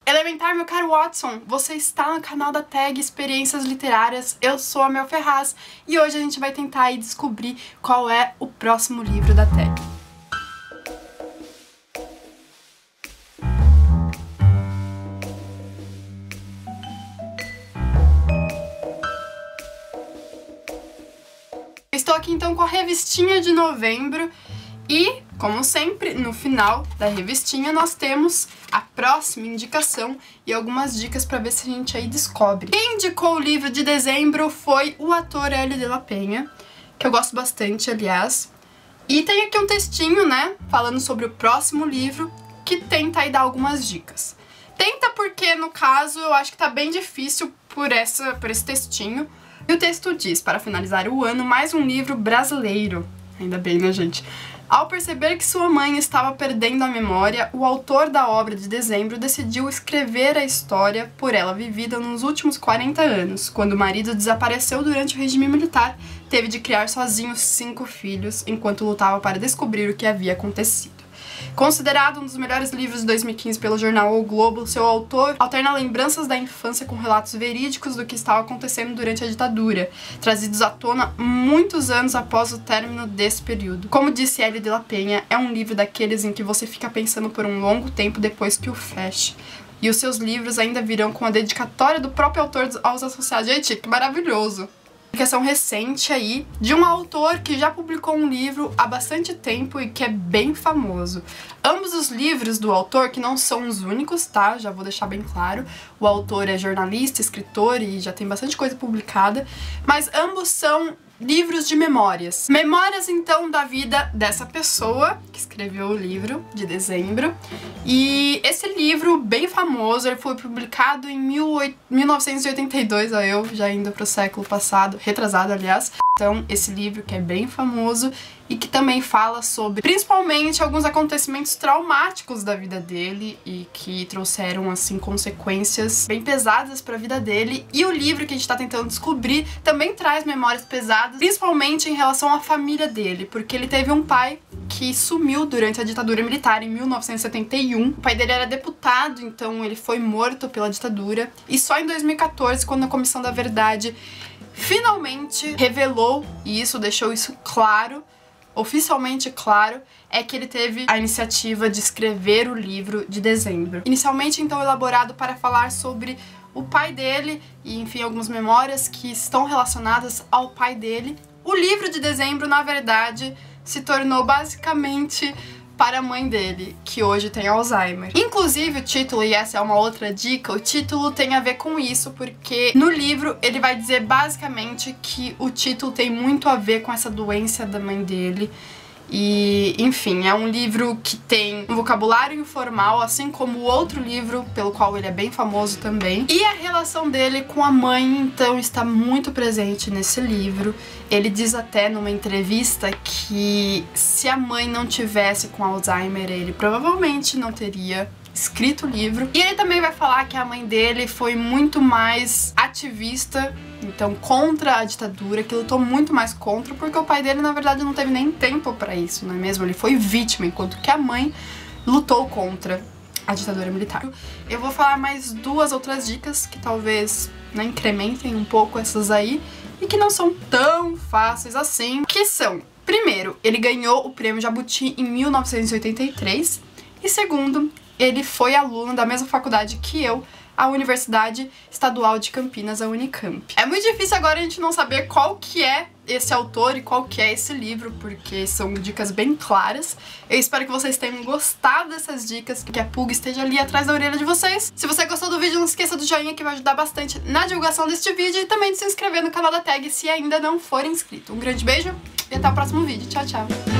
Elementar, meu caro Watson, você está no canal da Tag Experiências Literárias, eu sou a Mel Ferraz e hoje a gente vai tentar aí descobrir qual é o próximo livro da Tag. Estou aqui então com a revistinha de novembro e, como sempre, no final da revistinha nós temos a próxima indicação e algumas dicas para ver se a gente aí descobre. Quem indicou o livro de dezembro foi o ator Hélio de la Penha, que eu gosto bastante, aliás. E tem aqui um textinho, né, falando sobre o próximo livro, que tenta aí dar algumas dicas. Tenta porque, no caso, eu acho que tá bem difícil por esse textinho. E o texto diz, para finalizar o ano, mais um livro brasileiro. Ainda bem, né, gente? Ao perceber que sua mãe estava perdendo a memória, o autor da obra de dezembro decidiu escrever a história por ela vivida nos últimos 40 anos. Quando o marido desapareceu durante o regime militar, teve de criar sozinho 5 filhos, enquanto lutava para descobrir o que havia acontecido. Considerado um dos melhores livros de 2015 pelo jornal O Globo, seu autor alterna lembranças da infância com relatos verídicos do que estava acontecendo durante a ditadura, trazidos à tona muitos anos após o término desse período. Como disse Hélio de la Penha, é um livro daqueles em que você fica pensando por um longo tempo depois que o fecha. E os seus livros ainda virão com a dedicatória do próprio autor aos associados. Gente, que maravilhoso! Publicação recente aí de um autor que já publicou um livro há bastante tempo e que é bem famoso. Ambos os livros do autor, que não são os únicos, tá? Já vou deixar bem claro. O autor é jornalista, escritor e já tem bastante coisa publicada, mas ambos são livros de memórias. Memórias, então, da vida dessa pessoa que escreveu o livro de dezembro. E esse livro, bem famoso, ele foi publicado em 1982, ó, eu já indo pro século passado, retrasado, aliás. Então, esse livro que é bem famoso e que também fala sobre, principalmente, alguns acontecimentos traumáticos da vida dele e que trouxeram, assim, consequências bem pesadas pra vida dele. E o livro que a gente tá tentando descobrir também traz memórias pesadas, principalmente em relação à família dele, porque ele teve um pai que sumiu durante a ditadura militar em 1971. O pai dele era deputado, então ele foi morto pela ditadura. E só em 2014, quando a Comissão da Verdade finalmente revelou, e isso deixou isso claro, oficialmente claro, é que ele teve a iniciativa de escrever o livro de dezembro. Inicialmente, então, elaborado para falar sobre o pai dele e, enfim, algumas memórias que estão relacionadas ao pai dele. O livro de dezembro, na verdade, se tornou basicamente para a mãe dele, que hoje tem Alzheimer. Inclusive o título, e essa é uma outra dica, o título tem a ver com isso, porque no livro ele vai dizer basicamente que o título tem muito a ver com essa doença da mãe dele. E, enfim, é um livro que tem um vocabulário informal, assim como o outro livro pelo qual ele é bem famoso também. E a relação dele com a mãe, então, está muito presente nesse livro. Ele diz até numa entrevista que se a mãe não tivesse com Alzheimer, ele provavelmente não teria escrito o livro. E ele também vai falar que a mãe dele foi muito mais ativista, então contra a ditadura, que lutou muito mais contra, porque o pai dele na verdade não teve nem tempo pra isso, não é mesmo? Ele foi vítima, enquanto que a mãe lutou contra a ditadura militar. Eu vou falar mais 2 outras dicas que talvez, né, incrementem um pouco essas aí e que não são tão fáceis assim, que são: primeiro, ele ganhou o prêmio Jabuti em 1983 e segundo, ele foi aluno da mesma faculdade que eu, a Universidade Estadual de Campinas, a Unicamp. É muito difícil agora a gente não saber qual que é esse autor e qual que é esse livro, porque são dicas bem claras. Eu espero que vocês tenham gostado dessas dicas, que a pulga esteja ali atrás da orelha de vocês. Se você gostou do vídeo, não esqueça do joinha, que vai ajudar bastante na divulgação deste vídeo, e também de se inscrever no canal da Tag se ainda não for inscrito. Um grande beijo e até o próximo vídeo. Tchau, tchau!